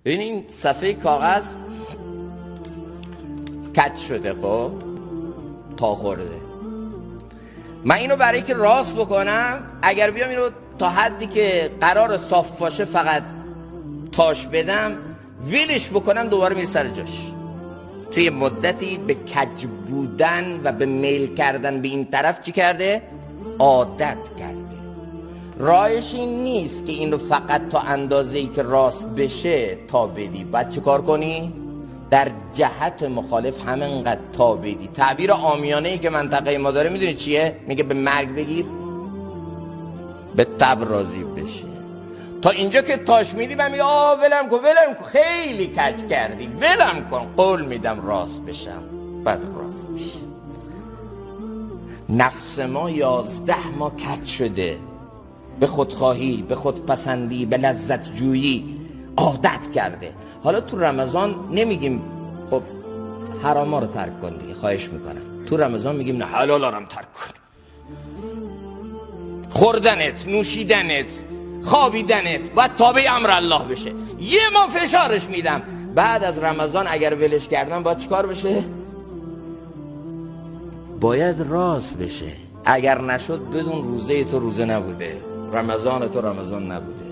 ببین این صفحه کاغذ کج شده، خب تا خورده. من اینو برای که راست بکنم، اگر بیام اینو تا حدی که قرار صاف باشه فقط تاش بدم، ویلش بکنم، دوباره میره سر جاش. توی مدتی به کج بودن و به میل کردن به این طرف چی کرده؟ عادت کرده. راهش این نیست که اینو فقط تا اندازه‌ای که راست بشه تا بدی. باید چه کار کنی؟ در جهت مخالف همینقدر تا بدی. تعبیر عامیانه‌ای که منطقه ما داره میدونی چیه؟ میگه به مرگ بگیر به تب راضی بشه. تا اینجا که تاش میدی من میگه ولم کن خیلی کج کردی، ولم کن، قول میدم راست بشم. بعد راست میشه. نفس ما 11 ماه کج شده به خودخواهی، به خودپسندی، به لذت جویی عادت کرده. حالا تو رمضان نمیگیم خب حراما رو ترک کن دیگه، خواهش میکنم. تو رمضان میگیم نه حلالا رو ترک کن. خوردنت، نوشیدنت، خوابیدنت باید تابع امر الله بشه. یه ما فشارش میدم. بعد از رمضان اگر ولش کردم باید چیکار بشه؟ باید راست بشه. اگر نشد بدون روزه تو روزه نبوده، رمضان تو رمضان نبوده.